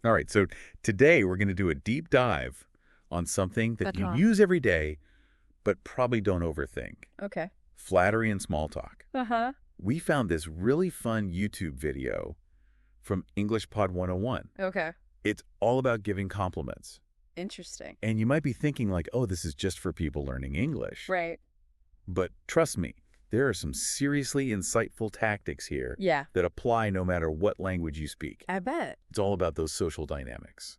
All right, so today we're going to do a deep dive on something that you Uh-huh. use every day, but probably don't overthink. Okay. Flattery and small talk. Uh-huh. We found this really fun YouTube video from English Pod 101. Okay. It's all about giving compliments. Interesting. And you might be thinking like, oh, this is just for people learning English. Right. But trust me, there are some seriously insightful tactics here Yeah. that apply no matter what language you speak. I bet. It's all about those social dynamics.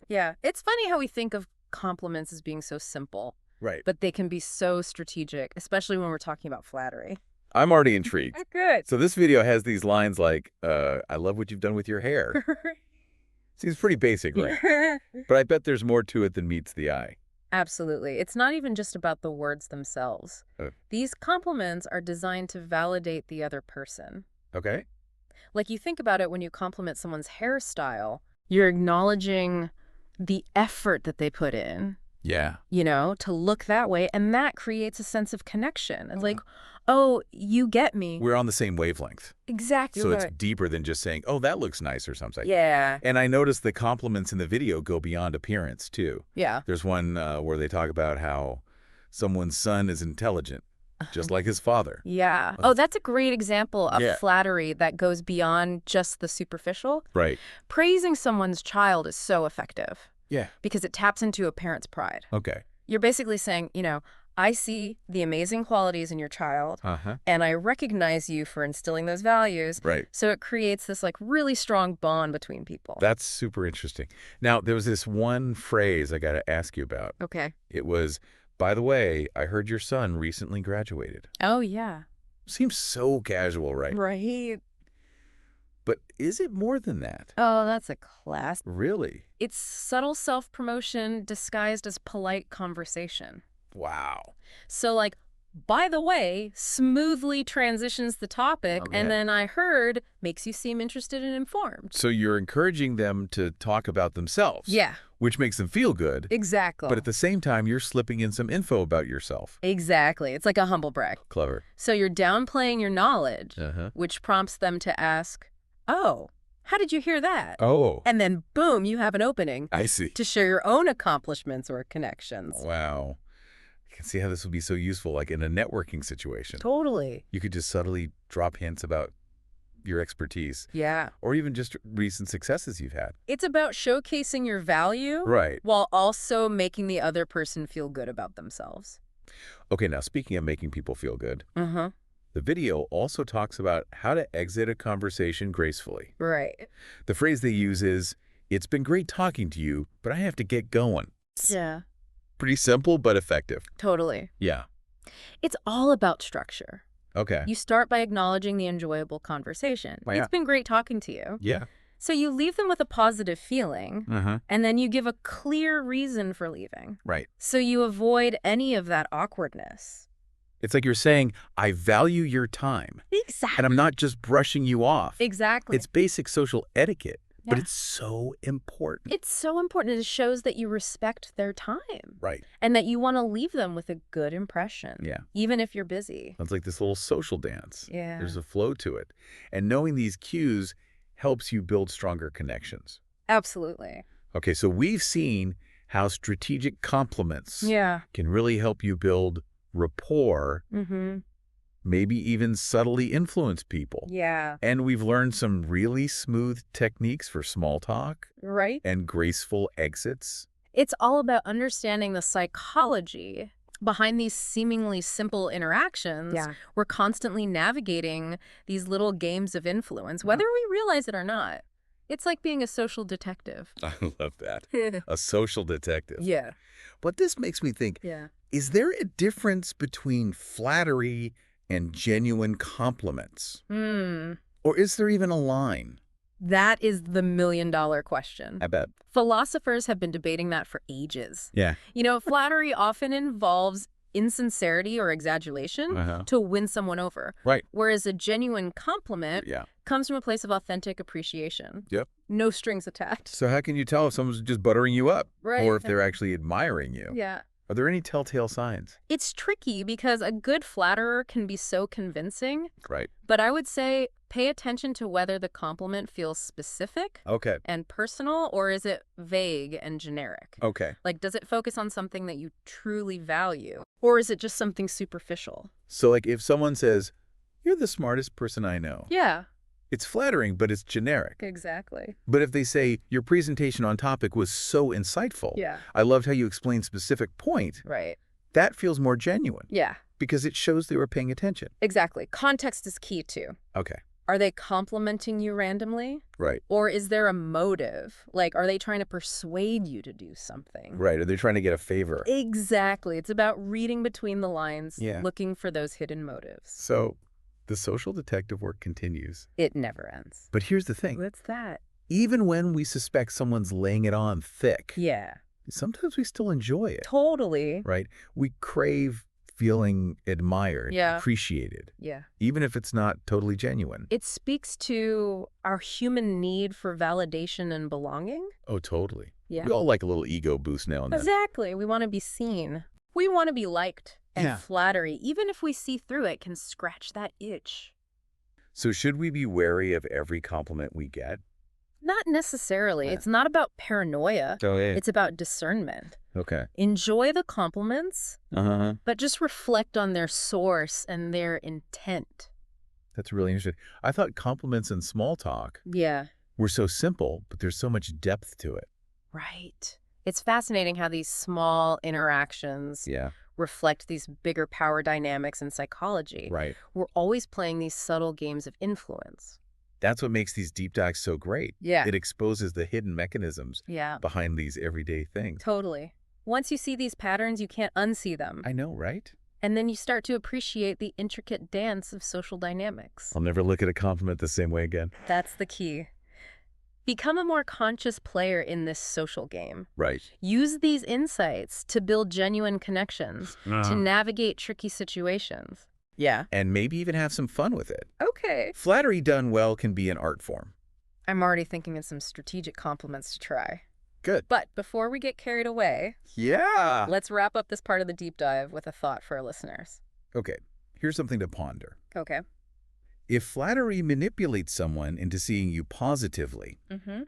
Yeah. It's funny how we think of compliments as being so simple, Right. but they can be so strategic, especially when we're talking about flattery. I'm already intrigued. Good. So this video has these lines like, I love what you've done with your hair. Seems pretty basic, right? But I bet there's more to it than meets the eye. Absolutely. It's not even just about the words themselves. Uh, These compliments are designed to validate the other person. okay? Like you think about it when you compliment someone's hairstyle, you're acknowledging the effort that they put in, Yeah. to look that way. And that creates a sense of connection. It's like, oh, you get me. We're on the same wavelength. Exactly So right. it's deeper than just saying, oh, that looks nice or something. Yeah. And I noticed the compliments in the video go beyond appearance, too. Yeah. There's one where they talk about how someone's son is intelligent, just like his father. Yeah. Oh, that's a great example of Yeah. flattery that goes beyond just the superficial. Right. Praising someone's child is so effective Yeah. because it taps into a parent's pride. Okay. You're basically saying, I see the amazing qualities in your child, Uh-huh. and I recognize you for instilling those values. Right. So it creates this really strong bond between people. That's super interesting. Now, there was this one phrase I got to ask you about. Okay. It was, by the way, I heard your son recently graduated. Oh, yeah. Seems so casual, right? Right. But is it more than that? Oh, that's a class. Really? It's subtle self-promotion disguised as polite conversation. Wow. So, by the way, smoothly transitions the topic, Okay. and then I heard makes you seem interested and informed. So you're encouraging them to talk about themselves. Yeah, Which makes them feel good. exactly. But at the same time, you're slipping in some info about yourself. Exactly. It's like a humble brag. Clever. So you're downplaying your knowledge, Uh-huh. which prompts them to ask, oh, how did you hear that? Oh, And then, boom, you have an opening I see. to share your own accomplishments or connections. Wow. I can see how this would be so useful, like in a networking situation. Totally. You could just subtly drop hints about your expertise Yeah. or even just recent successes you've had. It's about showcasing your value Right. while also making the other person feel good about themselves. Okay, now speaking of making people feel good, Uh-huh. the video also talks about how to exit a conversation gracefully. Right. The phrase they use is, it's been great talking to you, but I have to get going. Yeah. Pretty simple, but effective. Totally. Yeah. It's all about structure. Okay. You start by acknowledging the enjoyable conversation. Oh, yeah. It's been great talking to you. Yeah. So you leave them with a positive feeling, Uh-huh. and then you give a clear reason for leaving. Right. So you avoid any of that awkwardness. It's like you're saying, I value your time, Exactly. and I'm not just brushing you off. Exactly. It's basic social etiquette, but Yeah. it's so important. It's so important. It shows that you respect their time Right. and that you want to leave them with a good impression. Yeah. Even if you're busy. It's like this little social dance. Yeah. There's a flow to it. And knowing these cues helps you build stronger connections. Absolutely. Okay, so we've seen how strategic compliments Yeah. can really help you build rapport, Mm-hmm. maybe even subtly influence people. Yeah. And we've learned some really smooth techniques for small talk Right? and graceful exits. It's all about understanding the psychology behind these seemingly simple interactions. Yeah. We're constantly navigating these little games of influence, whether we realize it or not. It's like being a social detective. I love that. A social detective. Yeah. But this makes me think, Yeah. is there a difference between flattery and genuine compliments? Or is there even a line? That is the million-dollar question. I bet. Philosophers have been debating that for ages. Yeah. Flattery often involves insincerity or exaggeration Uh-huh. to win someone over. Right. Whereas a genuine compliment Yeah. comes from a place of authentic appreciation. Yep. No strings attached. So how can you tell if someone's just buttering you up? Right. Or if they're actually admiring you? Yeah. Are there any telltale signs? It's tricky because a good flatterer can be so convincing, Right. but I would say pay attention to whether the compliment feels specific Okay. and personal, or is it vague and generic? Okay. Like, does it focus on something that you truly value, or is it just something superficial? So, like, if someone says, "You're the smartest person I know," Yeah, it's flattering, but it's generic. exactly. But if they say, "Your presentation on topic was so insightful. Yeah, I loved how you explained specific point," right. that feels more genuine Yeah, because it shows they were paying attention. exactly. Context is key, too. Okay. Are they complimenting you randomly? Right. Or is there a motive? Like, are they trying to persuade you to do something? Right. Are they trying to get a favor? Exactly. It's about reading between the lines, Yeah. looking for those hidden motives. So the social detective work continues. It never ends. But here's the thing. What's that? Even when we suspect someone's laying it on thick, Yeah, sometimes we still enjoy it, totally. right? We crave feeling admired, Yeah. appreciated, Yeah. even if it's not totally genuine. It speaks to our human need for validation and belonging. Oh, totally. Yeah. We all like a little ego boost now and then. Exactly. We want to be seen. We want to be liked. And Yeah. flattery, even if we see through it, can scratch that itch. So should we be wary of every compliment we get? Not necessarily. Yeah. It's not about paranoia. Oh, yeah. It's about discernment. Okay. Enjoy the compliments, Uh-huh. but just reflect on their source and their intent. That's really interesting. I thought compliments and small talk Yeah, were so simple, but there's so much depth to it. right. It's fascinating how these small interactions Yeah. reflect these bigger power dynamics in psychology. Right. We're always playing these subtle games of influence. That's what makes these deep dives so great. Yeah. It exposes the hidden mechanisms Yeah, behind these everyday things. totally. Once you see these patterns, you can't unsee them. I know, right? And then you start to appreciate the intricate dance of social dynamics. I'll never look at a compliment the same way again. That's the key. Become a more conscious player in this social game. Right. Use these insights to build genuine connections, to navigate tricky situations. Yeah. And maybe even have some fun with it. Okay. Flattery done well can be an art form. I'm already thinking of some strategic compliments to try. Good. But before we get carried away, Yeah. let's wrap up this part of the deep dive with a thought for our listeners. Okay. Here's something to ponder. Okay. If flattery manipulates someone into seeing you positively, Mm-hmm.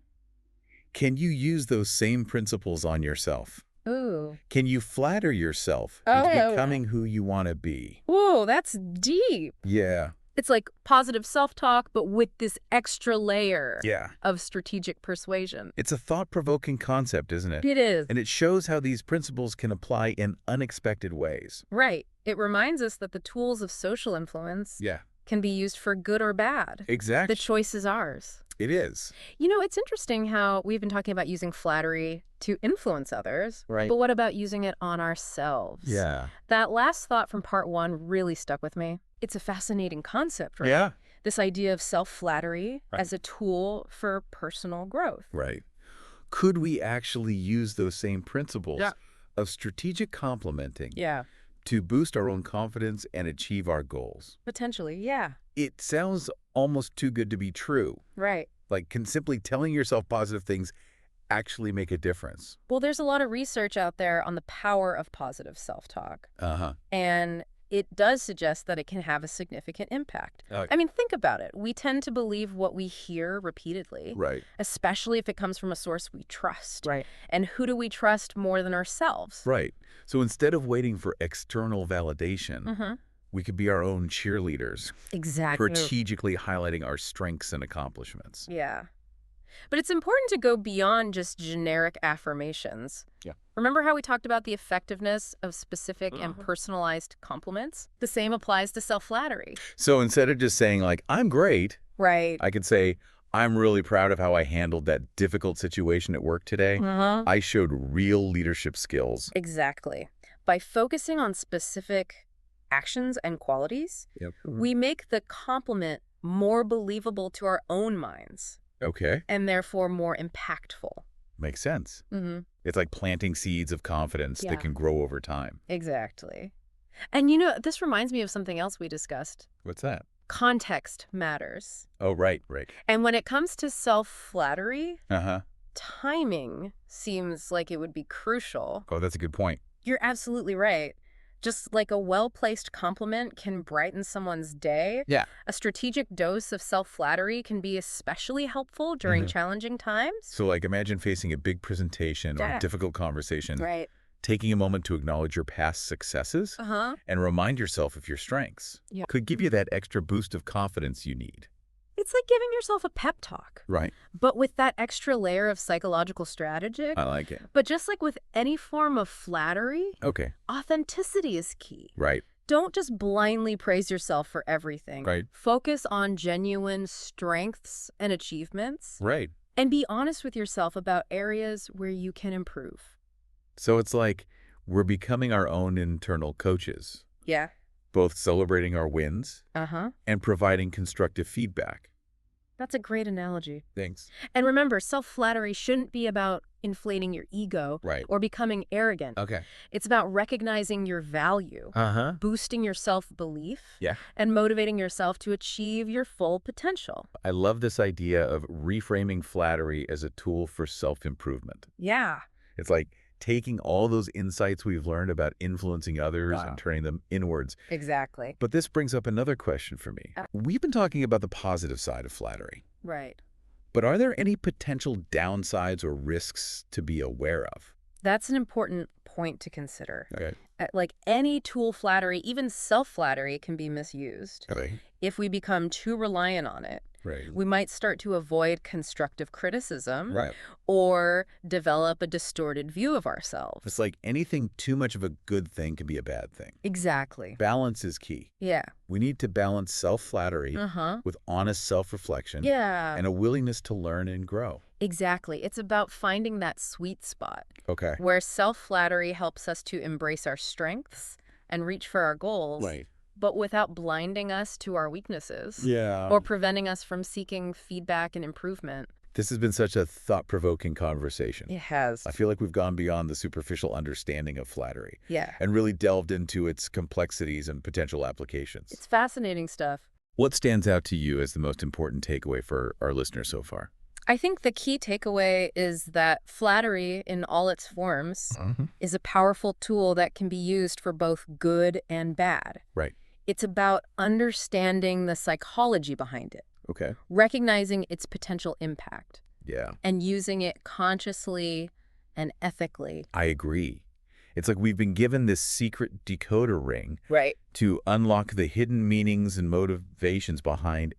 can you use those same principles on yourself? Ooh. Can you flatter yourself Oh. into becoming who you want to be? Ooh, that's deep. Yeah. It's like positive self-talk, but with this extra layer Yeah. of strategic persuasion. It's a thought-provoking concept, isn't it? It is. And it shows how these principles can apply in unexpected ways. Right. It reminds us that the tools of social influence Yeah. can be used for good or bad. Exactly. The choice is ours. It is. You know, it's interesting how we've been talking about using flattery to influence others. Right. But what about using it on ourselves? Yeah. That last thought from part one really stuck with me. It's a fascinating concept, right? Yeah. This idea of self-flattery Right. as a tool for personal growth. Right. Could we actually use those same principles Yeah. of strategic complimenting Yeah. to boost our own confidence and achieve our goals? Potentially, yeah. It sounds almost too good to be true. Right. Like, can simply telling yourself positive things actually make a difference? Well, there's a lot of research out there on the power of positive self-talk. Uh-huh. And it does suggest that it can have a significant impact. Okay. I mean, think about it. We tend to believe what we hear repeatedly, Right. especially if it comes from a source we trust. Right. And who do we trust more than ourselves? Right. So instead of waiting for external validation, Mm-hmm. we could be our own cheerleaders, Exactly. strategically highlighting our strengths and accomplishments. Yeah. But it's important to go beyond just generic affirmations. Yeah. Remember how we talked about the effectiveness of specific and Uh-huh. personalized compliments? The same applies to self-flattery. So instead of just saying, like, I'm great, Right. I could say, I'm really proud of how I handled that difficult situation at work today. Uh-huh. I showed real leadership skills. Exactly. By focusing on specific actions and qualities, Yep. we make the compliment more believable to our own minds Okay. and therefore more impactful. Makes sense. Mm-hmm. It's like planting seeds of confidence Yeah. that can grow over time. Exactly. And you know, this reminds me of something else we discussed. What's that? Context matters. Oh, right. And when it comes to self-flattery, Uh-huh. timing seems like it would be crucial. Oh, that's a good point. You're absolutely right. Just like a well-placed compliment can brighten someone's day, Yeah. a strategic dose of self-flattery can be especially helpful during challenging times. So, like, imagine facing a big presentation or a Yeah. difficult conversation, Right. taking a moment to acknowledge your past successes and remind yourself of your strengths. Yeah. Could give you that extra boost of confidence you need. It's like giving yourself a pep talk, Right. but with that extra layer of psychological strategy. I like it. But just like with any form of flattery, Okay. authenticity is key. Right. Don't just blindly praise yourself for everything. Right. Focus on genuine strengths and achievements. Right. And be honest with yourself about areas where you can improve. So it's like we're becoming our own internal coaches, Yeah. both celebrating our wins Uh-huh. and providing constructive feedback. That's a great analogy. Thanks. And remember, self-flattery shouldn't be about inflating your ego Right. or becoming arrogant. Okay. It's about recognizing your value, Uh-huh. boosting your self-belief, Yeah. and motivating yourself to achieve your full potential. I love this idea of reframing flattery as a tool for self-improvement. Yeah. It's like taking all those insights we've learned about influencing others and turning them inwards. Exactly. But this brings up another question for me. We've been talking about the positive side of flattery, Right. but are there any potential downsides or risks to be aware of? That's an important point to consider. Okay. Like any tool flattery, even self-flattery can be misused. Okay. If we become too reliant on it, Right. we might start to avoid constructive criticism Right. or develop a distorted view of ourselves. It's like anything too much of a good thing can be a bad thing. Exactly. Balance is key. Yeah. We need to balance self-flattery with honest self-reflection Yeah. and a willingness to learn and grow. Exactly. It's about finding that sweet spot Okay. where self-flattery helps us to embrace our strengths and reach for our goals, Right. but without blinding us to our weaknesses Yeah. or preventing us from seeking feedback and improvement. This has been such a thought-provoking conversation. It has. I feel like we've gone beyond the superficial understanding of flattery Yeah. and really delved into its complexities and potential applications. It's fascinating stuff. What stands out to you as the most important takeaway for our listeners so far? I think the key takeaway is that flattery in all its forms is a powerful tool that can be used for both good and bad. Right. It's about understanding the psychology behind it, Okay. recognizing its potential impact, Yeah. and using it consciously and ethically. I agree. It's like we've been given this secret decoder ring Right. to unlock the hidden meanings and motivations behind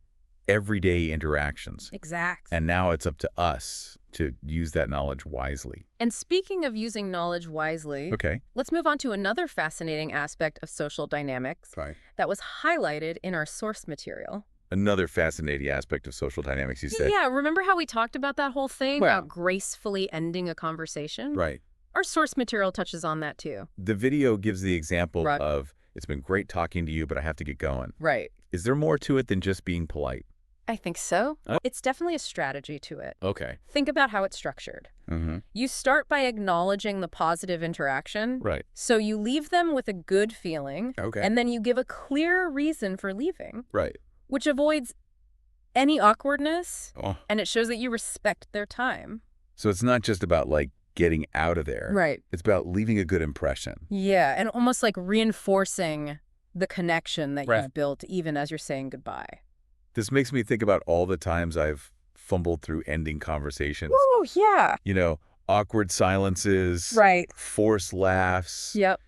everyday interactions. Exactly. And now it's up to us to use that knowledge wisely. And speaking of using knowledge wisely, Okay. let's move on to another fascinating aspect of social dynamics Right. that was highlighted in our source material. Another fascinating aspect of social dynamics, you said. Yeah, remember how we talked about that whole thing Well- about gracefully ending a conversation? Right. Our source material touches on that too. The video gives the example Right. of, it's been great talking to you, but I have to get going. Right. Is there more to it than just being polite? I think so. Oh. It's definitely a strategy to it. Okay. Think about how it's structured. Mm-hmm. You start by acknowledging the positive interaction. Right. So you leave them with a good feeling. Okay. And then you give a clear reason for leaving, Right. which avoids any awkwardness. Oh. And it shows that you respect their time. So it's not just about, like, getting out of there. Right. It's about leaving a good impression. Yeah. And almost like reinforcing the connection that Right. you've built even as you're saying goodbye. This makes me think about all the times I've fumbled through ending conversations. Oh, yeah. You know, awkward silences, Right. forced laughs, Yep.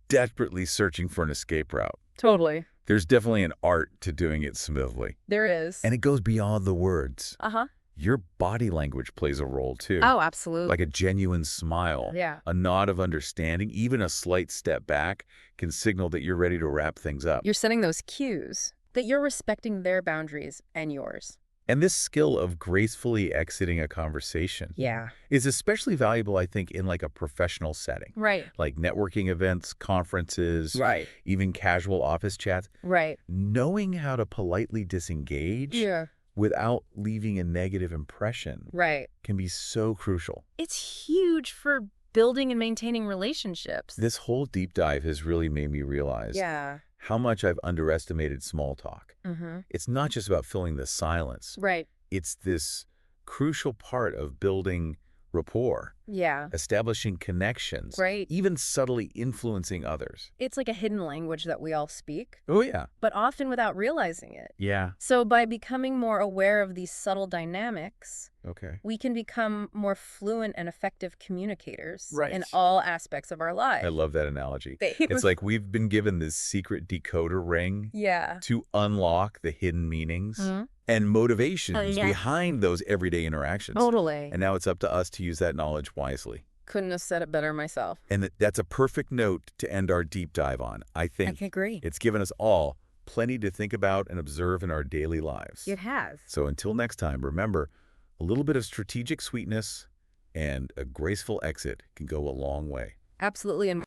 desperately searching for an escape route. Totally. There's definitely an art to doing it smoothly. There is. And it goes beyond the words. Uh-huh. Your body language plays a role too. Oh, absolutely. Like a genuine smile, Yeah. a nod of understanding, even a slight step back can signal that you're ready to wrap things up. You're setting those cues that you're respecting their boundaries and yours. And this skill of gracefully exiting a conversation Yeah. is especially valuable, I think, in like a professional setting, Right. like networking events, conferences, Right. even casual office chats. Right. Knowing how to politely disengage Yeah. without leaving a negative impression Right. can be so crucial. It's huge for building and maintaining relationships. This whole deep dive has really made me realize Yeah. how much I've underestimated small talk. Mm-hmm. It's not just about filling the silence. Right. It's this crucial part of building rapport, Yeah. establishing connections, Right. even subtly influencing others. It's like a hidden language that we all speak, Oh, yeah. but often without realizing it. Yeah. So by becoming more aware of these subtle dynamics, Okay. we can become more fluent and effective communicators Right. in all aspects of our lives. I love that analogy. Thanks. It's like we've been given this secret decoder ring Yeah. to unlock the hidden meanings Mhm. and motivations Oh, yeah. behind those everyday interactions. Totally. And now it's up to us to use that knowledge wisely. Couldn't have said it better myself. And that's a perfect note to end our deep dive on. I think agree. it's given us all plenty to think about and observe in our daily lives. It has. So until next time, remember, a little bit of strategic sweetness and a graceful exit can go a long way. Absolutely. And